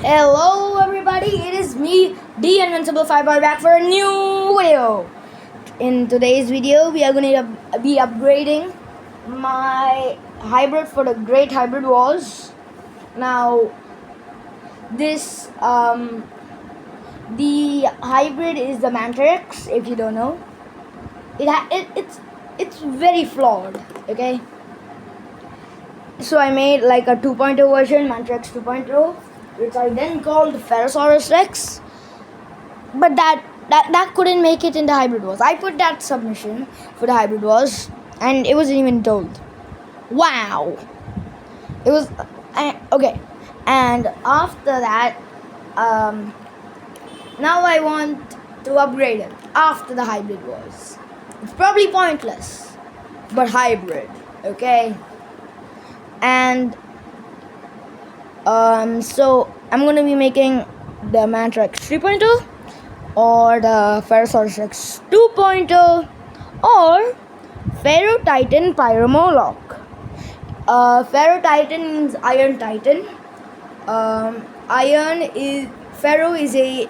Hello everybody, it is me, the Invincible Fireboy, back for a new video. In today's video, we are going to be upgrading my hybrid for the Great Hybrid Wars. Now, this the hybrid is the Mantrix. If you don't know, it's very flawed. Okay, so I made like a 2.0 version, Mantrix 2.0, which I then called Ferrosaurus Rex. But that couldn't make it in the hybrid wars. I put that submission for the hybrid wars, and it wasn't even told. Wow, it was okay. And after that, now I want to upgrade it after the hybrid wars. It's probably pointless, but hybrid, okay. And so I'm gonna be making the Mantrix 3.0 or the Ferrosaurus Rex 2.0 or Ferro Titan Pyromoloch. Ferro Titan means Iron Titan. Ferro is a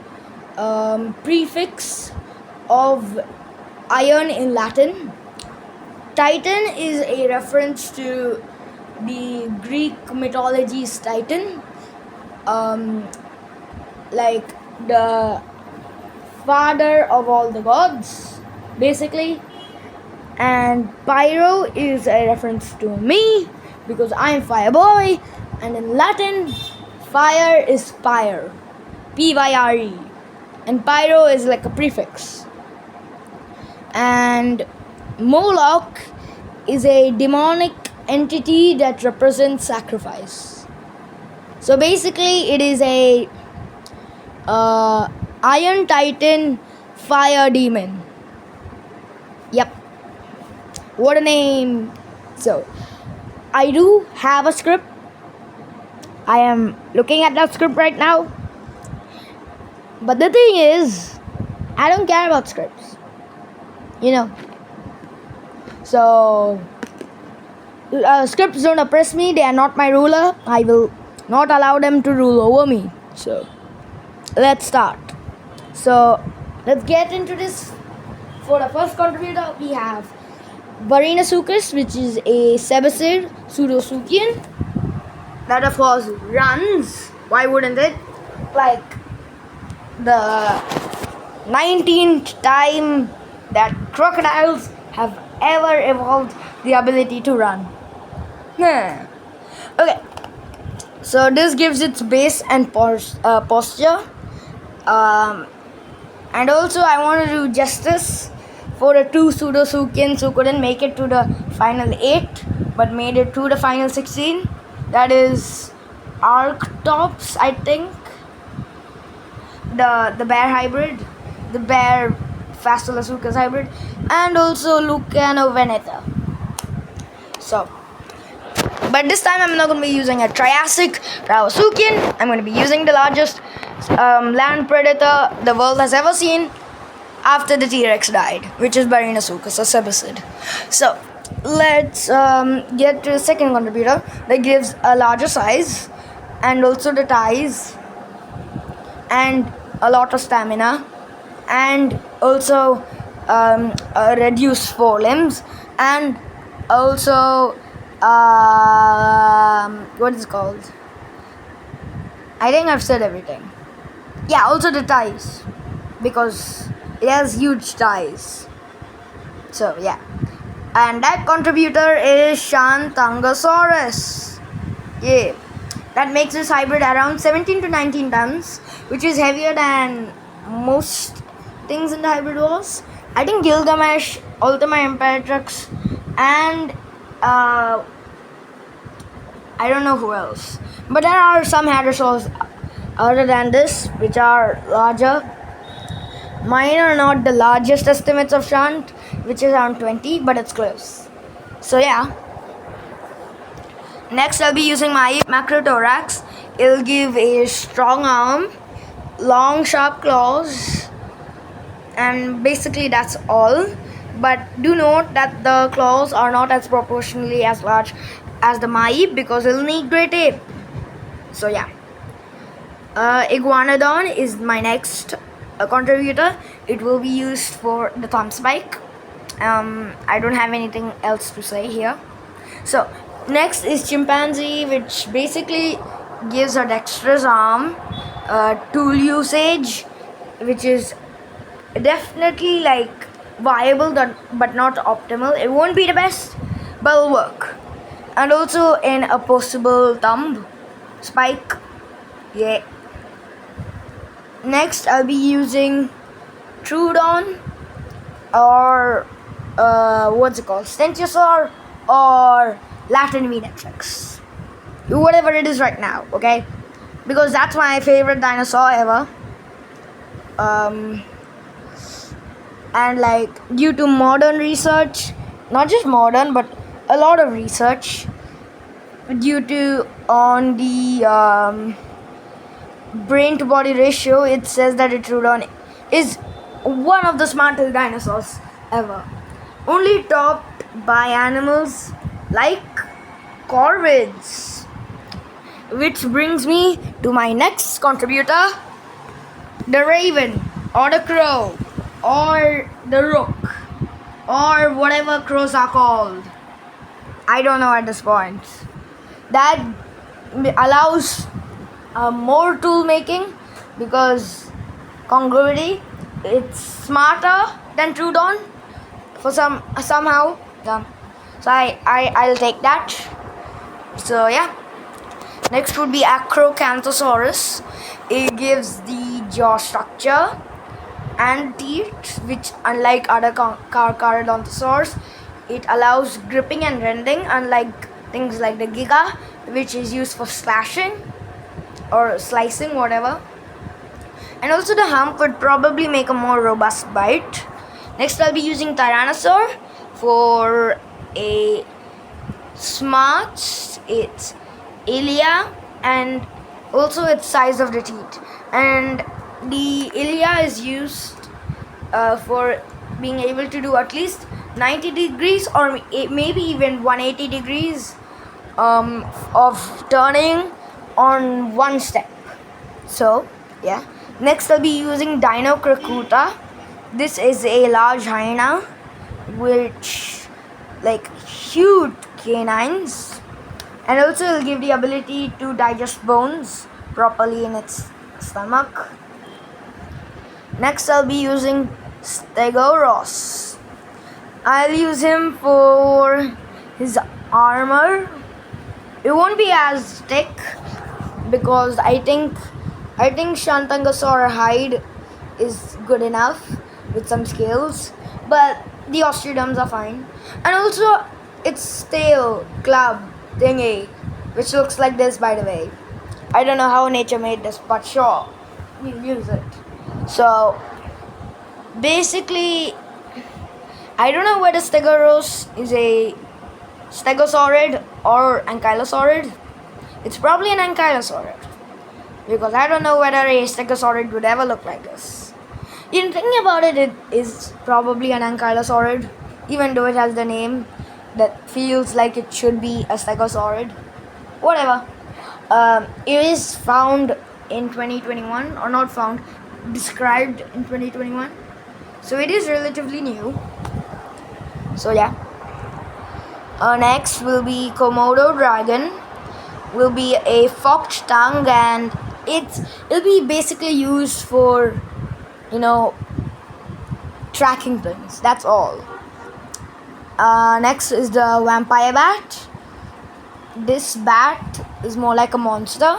prefix of iron in Latin. Titan is a reference to the Greek mythology's Titan, like the father of all the gods, basically. And Pyro is a reference to me because I'm Fireboy, and in Latin, fire is pyre, Pyre, and Pyro is like a prefix. And Moloch is a demonic entity that represents sacrifice. So basically, it is a Iron Titan fire demon. Yep, what a name. So I do have a script. I am looking at that script right now. But the thing is, I don't care about scripts. So scripts don't oppress me. They are not my ruler. I will not allow them to rule over me. So let's start. So let's get into this. For the first contributor, we have Varinasuchus, which is a Sebecid pseudosuchian that of course runs. Why wouldn't it? Like the 19th time that crocodiles have ever evolved the ability to run. Okay, so this gives its base and posture. And also I want to do justice for the two pseudosuchians who couldn't make it to the final 8 but made it to the final 16. That is Arctops, I think, the bear hybrid, the bear Phastos hybrid, and also Lucano Veneta. So, but this time I'm not going to be using a Triassic Ravasuchian. I'm going to be using the largest land predator the world has ever seen after the T-Rex died, which is Varinasuchus, a Sebecid. So let's get to the second contributor that gives a larger size and also the ties and a lot of stamina and also reduced forelimbs and also what is it called? I think I've said everything. Yeah, also the ties, because it has huge ties. So yeah, and that contributor is Shantangosaurus. Yeah, that makes this hybrid around 17 to 19 tons, which is heavier than most things in the hybrid wars. I think Gilgamesh, Ultima Imperatrix, and I don't know who else. But there are some hadrosaurs other than this which are larger. Mine are not the largest estimates of Shant, which is around 20, but it's close. So yeah. Next I'll be using my Macrothorax. It'll give a strong arm, long sharp claws, and basically that's all. But do note that the claws are not as proportionally as large as the Maib because it'll need great ape. So yeah. Iguanodon is my next contributor. It will be used for the thumb spike. I don't have anything else to say here. So next is chimpanzee, which basically gives a dexterous arm, tool usage, which is definitely like viable but not optimal. It won't be the best, but it'll work. And also in a possible thumb spike. Yeah. Next, I'll be using Trudon or what's it called? Stentiosaur or Latin Venetrex. Whatever it is right now, okay? Because that's my favorite dinosaur ever. And like due to modern research, not just modern but a lot of research, due to on the brain to body ratio, it says that a Trudon is one of the smartest dinosaurs ever, only topped by animals like corvids. Which brings me to my next contributor, the raven or the crow or the rook or whatever crows are called. I don't know at this point. That allows more tool making because congruity, it's smarter than Trudon for somehow. Yeah. So I'll take that. So yeah. Next would be Acrocanthosaurus. It gives the jaw structure and teeth, which unlike other Carcharodontosaurs, it allows gripping and rending, unlike things like the Giga, which is used for slashing or slicing, whatever. And also the hump would probably make a more robust bite. Next, I'll be using Tyrannosaur for a smart, its ilia, and also its size of the teeth. And the ilia is used for being able to do at least 90 degrees or maybe even 180 degrees of turning on one step. So yeah. Next, I'll be using Dino Crocuta. This is a large hyena which like huge canines, and also will give the ability to digest bones properly in its stomach. Next, I'll be using Stegosaurus. I'll use him for his armor. It won't be as thick because I think Shantangosaur hide is good enough with some scales, but the osteoderms are fine. And also its tail club thingy, which looks like this, by the way. I don't know how nature made this, but sure, we'll use it. So basically, I don't know whether Stegosaurus is a Stegosaurid or Ankylosaurid. It's probably an Ankylosaurid, because I don't know whether a Stegosaurid would ever look like this. In thinking about it, it is probably an Ankylosaurid, even though it has the name that feels like it should be a Stegosaurid. Whatever. It is found in 2021, or not found, described in 2021. So it is relatively new. So yeah. Next will be Komodo dragon. Will be a forked tongue, and it'll be basically used for, tracking things. That's all. Next is the vampire bat. This bat is more like a monster.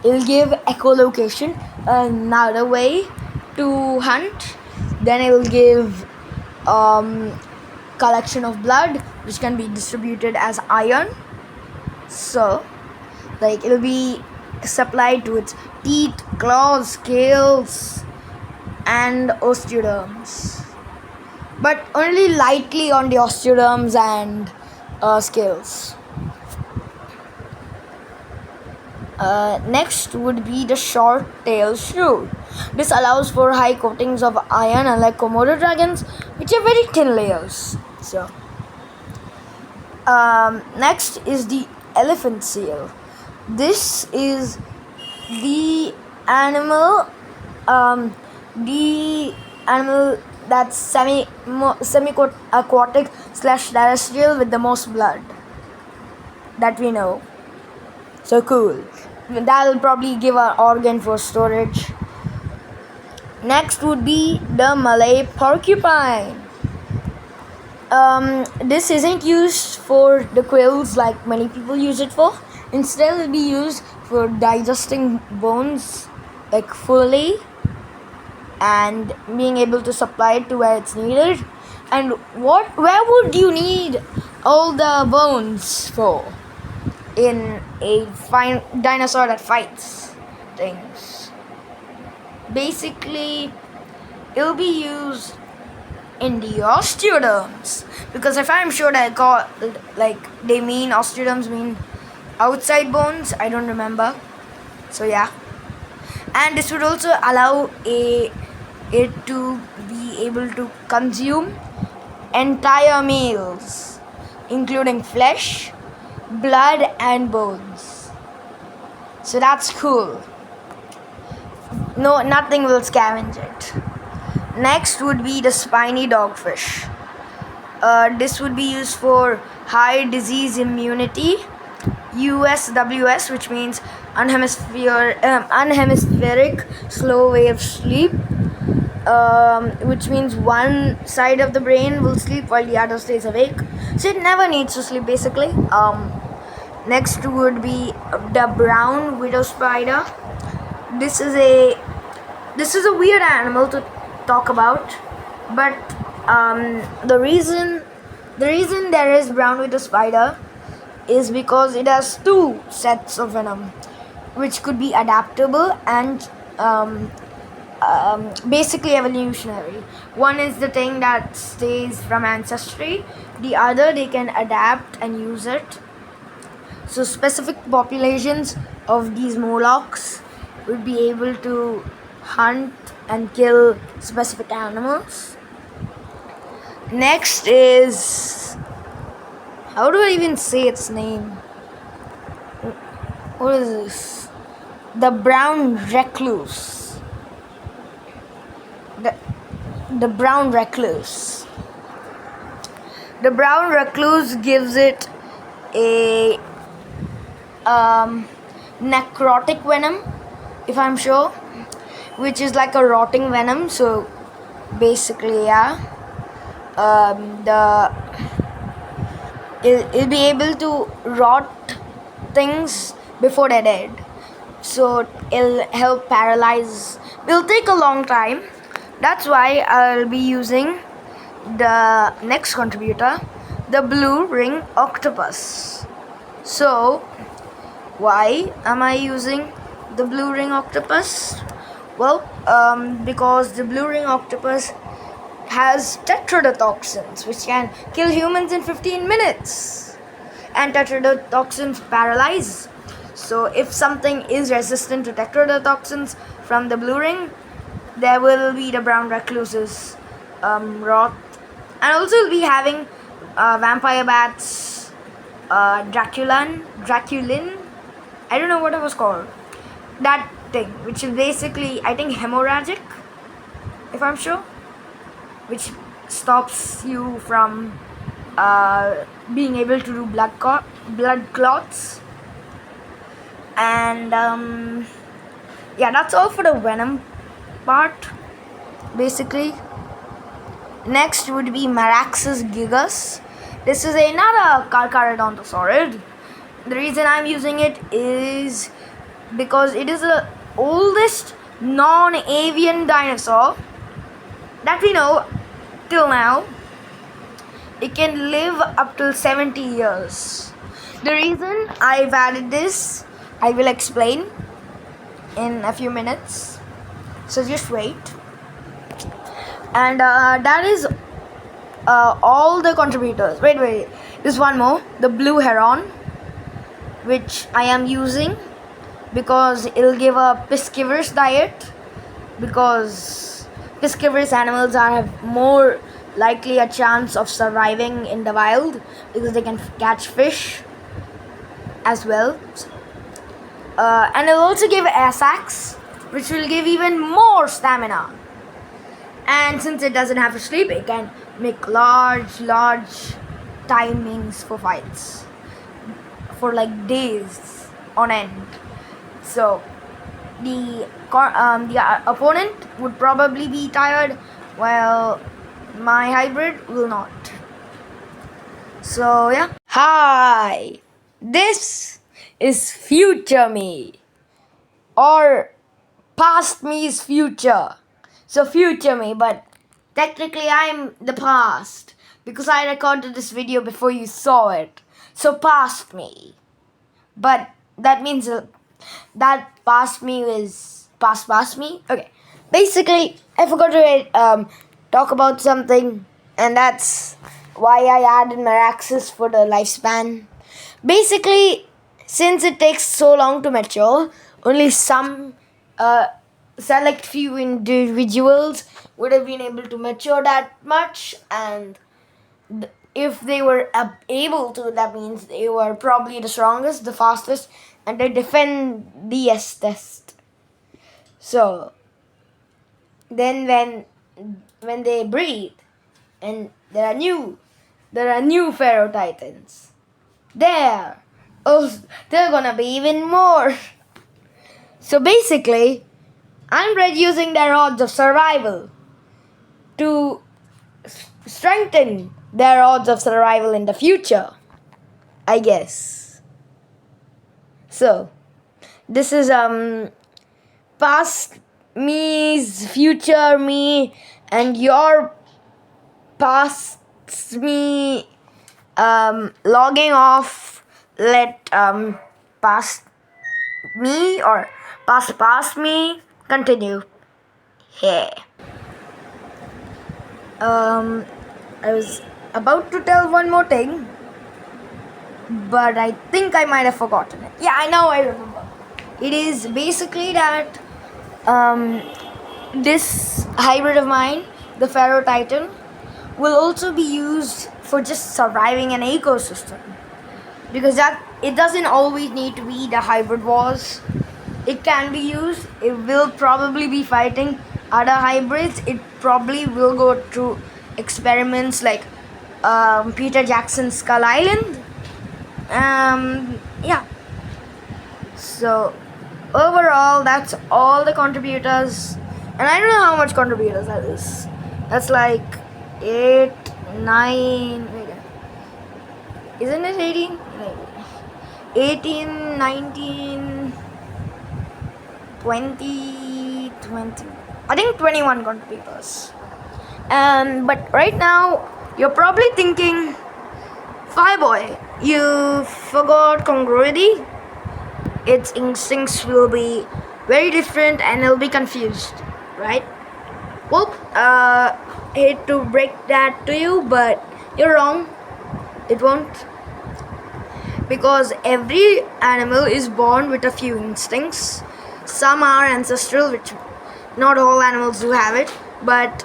It'll give echolocation, another way to hunt. Then it will give collection of blood, which can be distributed as iron. So it'll be supplied to its teeth, claws, scales, and osteoderms, but only lightly on the osteoderms and scales. Next would be the short-tailed shrew. This allows for high coatings of iron, unlike Komodo dragons, which are very thin layers. So next is the elephant seal. This is the animal, the animal that's semi aquatic / terrestrial with the most blood that we know. So cool. That'll probably give an organ for storage. Next would be the Malay porcupine. This isn't used for the quills like many people use it for. Instead, it'll be used for digesting bones like fully and being able to supply it to where it's needed. And where would you need all the bones for in a fine dinosaur that fights things? Basically, it'll be used in the osteoderms, because if I'm sure that they mean osteoderms mean outside bones, I don't remember. So yeah, and this would also allow it to be able to consume entire meals, including flesh, blood, and bones. So that's cool. No, nothing will scavenge it. Next would be the spiny dogfish. This would be used for high disease immunity, USWS, which means unhemispheric slow wave sleep, which means one side of the brain will sleep while the other stays awake. So it never needs to sleep, basically. Next would be the brown widow spider. This is a weird animal to talk about, but the reason there is brown widow spider is because it has two sets of venom, which could be adaptable and basically evolutionary. One is the thing that stays from ancestry, the other they can adapt and use it. So specific populations of these Molochs would be able to hunt and kill specific animals. Next is, how do I even say its name? What is this? The brown recluse. The brown recluse. The brown recluse gives it a necrotic venom, if I'm sure, which is like a rotting venom. So basically, yeah, it'll be able to rot things before they're dead. So it'll help paralyze. It'll take a long time. That's why I'll be using the next contributor, the blue ring octopus. So why am I using the blue ring octopus? Well, because the blue ring octopus has tetrodotoxins, which can kill humans in 15 minutes. And tetrodotoxins paralyze. So if something is resistant to tetrodotoxins from the blue ring, there will be the brown recluses rot. And also we'll be having vampire bats, Draculin, I don't know what it was called. That thing, which is basically, I think, hemorrhagic, if I'm sure, which stops you from being able to do blood clots. And yeah, that's all for the venom part, basically. Next would be Maraxus gigas. This is another Carcharodontosaurid. The reason I'm using it is because it is the oldest non-avian dinosaur that we know till now. It can live up to 70 years. The reason I've added this, I will explain in a few minutes. So just wait. And that is all the contributors. Wait. There's one more. The blue heron, which I am using because it'll give a piscivorous diet, because piscivorous animals have more likely a chance of surviving in the wild because they can catch fish as well. And it'll also give air sacs, which will give even more stamina. And since it doesn't have to sleep, it can make large timings for fights for like days on end. So the opponent would probably be tired, while my hybrid will not. So yeah. Hi, this is future me, or past me's future. So future me, but technically I'm the past because I recorded this video before you saw it. So past me. But that means that past me is past me. Okay. Basically, I forgot to talk about something, and that's why I added Meraxes for the lifespan. Basically, since it takes so long to mature, only some select few individuals would have been able to mature that much, and if they were able to, that means they were probably the strongest, the fastest, and they defend the test. So then when they breed, and there are new Pharaoh Titans, they're gonna be even more. So basically, I'm reducing their odds of survival to strengthen their odds of survival in the future, I guess. So this is past me's future me, and your past me logging off. Let past me or past me continue. Hey. I was about to tell one more thing, but I think I might have forgotten it. Yeah, I remember. It is basically that this hybrid of mine, the Pharaoh Titan, will also be used for just surviving an ecosystem. Because that it doesn't always need to be the hybrid wars. It can be used. It will probably be fighting other hybrids. It probably will go through experiments like Peter Jackson's Skull Island. Yeah. So overall, that's all the contributors, and I don't know how much contributors that is. That's like 8, 9. Isn't it 18? 18, 19, 20. I think 21 contributors. But right now, you're probably thinking, Fireboy, you forgot congruity. Its instincts will be very different and it'll be confused, right? Well, hate to break that to you, but you're wrong. It won't. Because every animal is born with a few instincts. Some are ancestral, which not all animals do have it, but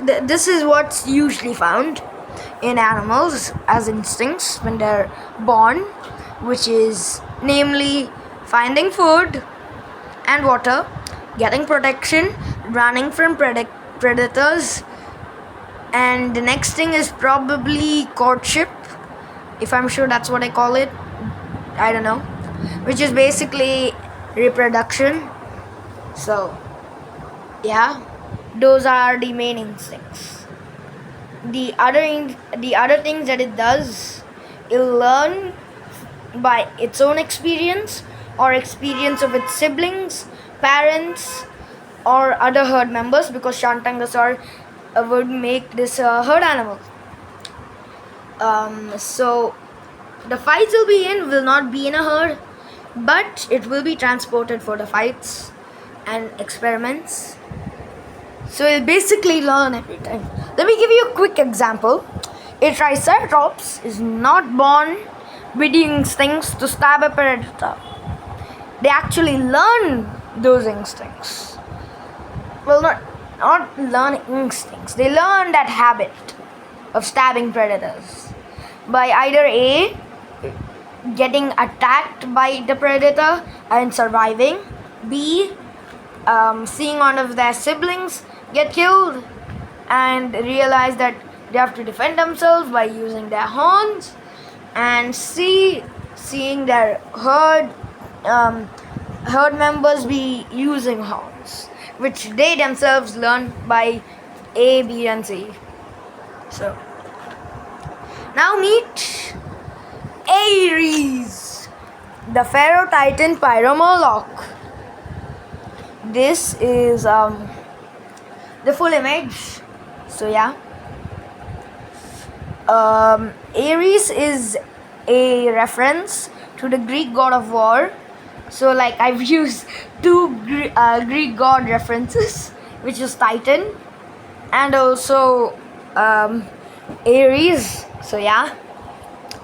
this is what's usually found in animals as instincts when they're born, which is namely finding food and water, getting protection, running from predators, and the next thing is probably courtship, if I'm sure that's what I call it. I don't know, which is basically reproduction. So yeah, those are the main instincts. The other things that it does, it'll learn by its own experience or experience of its siblings, parents, or other herd members, because Shantangasaur would make this a herd animal. So the fights will not be in a herd, but it will be transported for the fights and experiments. So it'll basically learn every time. Let me give you a quick example. A Triceratops is not born with the instincts to stab a predator. They actually learn those instincts. Well, not learn instincts. They learn that habit of stabbing predators by either A, getting attacked by the predator and surviving, B, seeing one of their siblings get killed and realize that they have to defend themselves by using their horns, and seeing their herd members be using horns, which they themselves learn by A, B, and C. So now meet Ares, the Pharaoh Titan Pyromoloch. This is the full image. So yeah, Ares is a reference to the Greek god of war. So like I've used two Greek god references, which is Titan and also Ares. So yeah.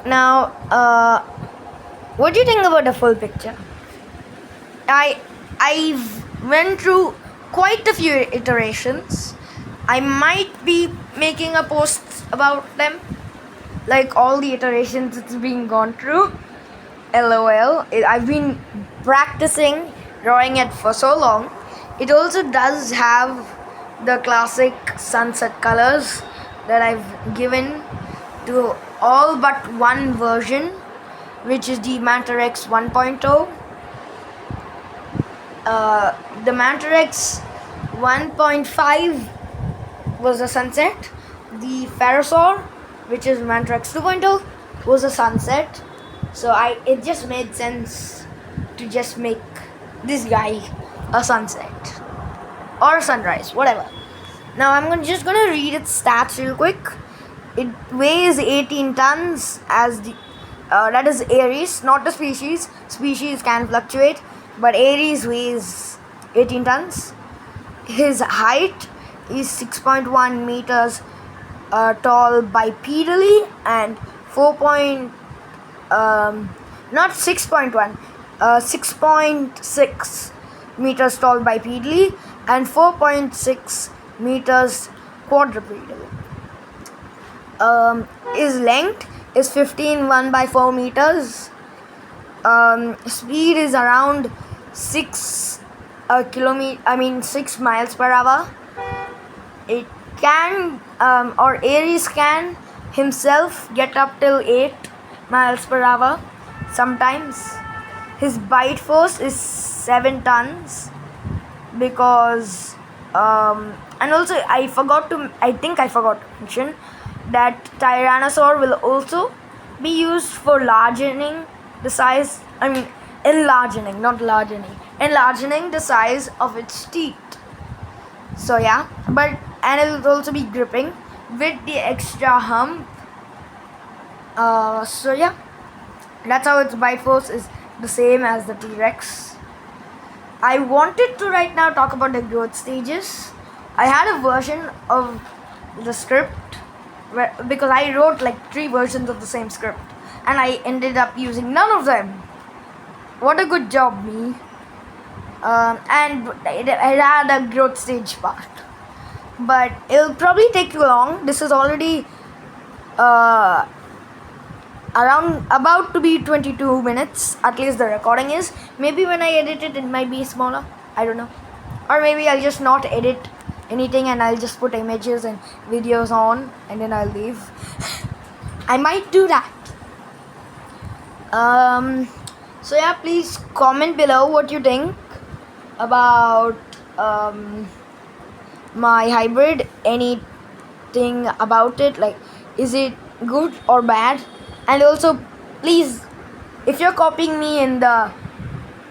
Now, what do you think about the full picture? I've went through quite a few iterations. I might be making a post about them, like all the iterations it's been gone through. LOL. I've been practicing drawing it for so long. It also does have the classic sunset colors that I've given to all but one version, which is the Manta X 1.0. The Manta X 1.5 was a sunset. The Pharosaur, which is Manta X 2.0, was a sunset. So it just made sense to just make this guy a sunset or a sunrise, whatever. Now I'm just gonna read its stats real quick. It weighs 18 tons as the that is Ares, not the species. Species can fluctuate, but Ares weighs 18 tons. His height is 6.1 meters tall bipedally and 6.6 meters tall bipedally and 4.6 meters quadrupedally. His length is 1 by 4 meters. Speed is around 6 miles per hour. It can or Ares can himself get up till 8 miles per hour sometimes. His bite force is 7 tons because and also I think I forgot to mention that Tyrannosaur will also be used for enlargening the size of its teeth. So yeah, and it will also be gripping with the extra hump. So yeah, that's how its bite force is the same as the T-Rex. I wanted to right now talk about the growth stages. I had a version of the script because I wrote like 3 versions of the same script and I ended up using none of them. What a good job, me. And it had a growth stage part, but it'll probably take too long. This is already about to be 22 minutes, at least the recording is. Maybe when I edit it might be smaller, I don't know. Or maybe I'll just not edit anything and I'll just put images and videos on and then I'll leave. I might do that. So yeah, please comment below what you think about my hybrid, anything about it, like is it good or bad. And also please, if you're copying me in the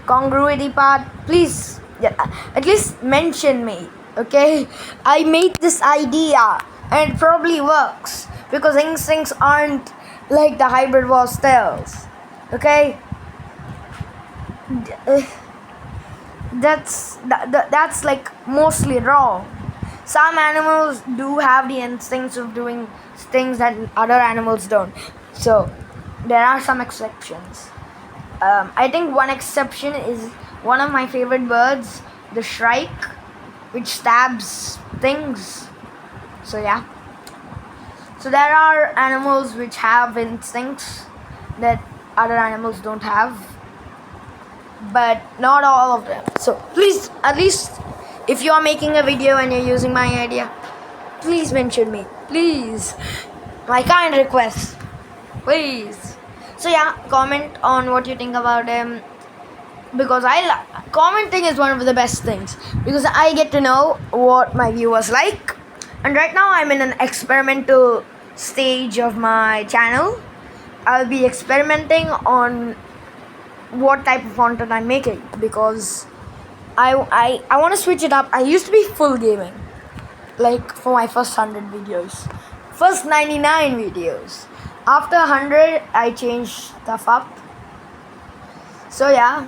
congruity part, please at least mention me, okay? I made this idea and it probably works because instincts aren't like the hybrid was tails, okay? That's like mostly wrong. Some animals do have the instincts of doing things that other animals don't. So there are some exceptions. I think one exception is one of my favorite birds, the shrike, which stabs things. So yeah. So there are animals which have instincts that other animals don't have. but not all of them. So please, at least if you are making a video and you're using my idea, please mention me, please, my kind request, please. So yeah, comment on what you think about them, because commenting is one of the best things, because I get to know what my viewers like. And right now I'm in an experimental stage of my channel. I'll be experimenting on what type of content I'm making, because I want to switch it up. I used to be full gaming, like for my first 100 videos, first 99 videos. After 100 I changed stuff up. So yeah,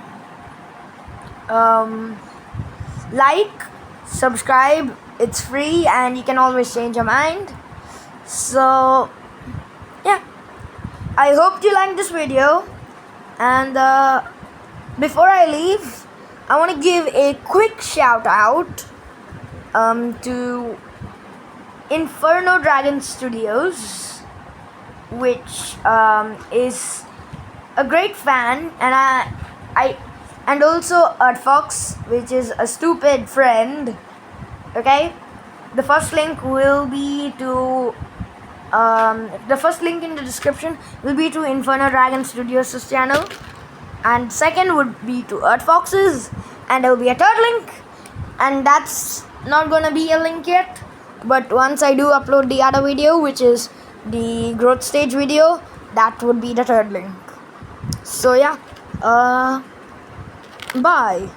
like, subscribe, it's free and you can always change your mind. So yeah, I hope you liked this video. And before I leave, I want to give a quick shout out to Inferno Dragon Studios, which is a great fan, and also earthfox, which is a stupid friend. Okay, the first link will be to the first link in the description will be to Inferno Dragon Studios' channel, and second would be to earthfox's, and there will be a third link, and that's not gonna be a link yet, but once I do upload the other video, which is the growth stage video, that would be the third link. So yeah, bye.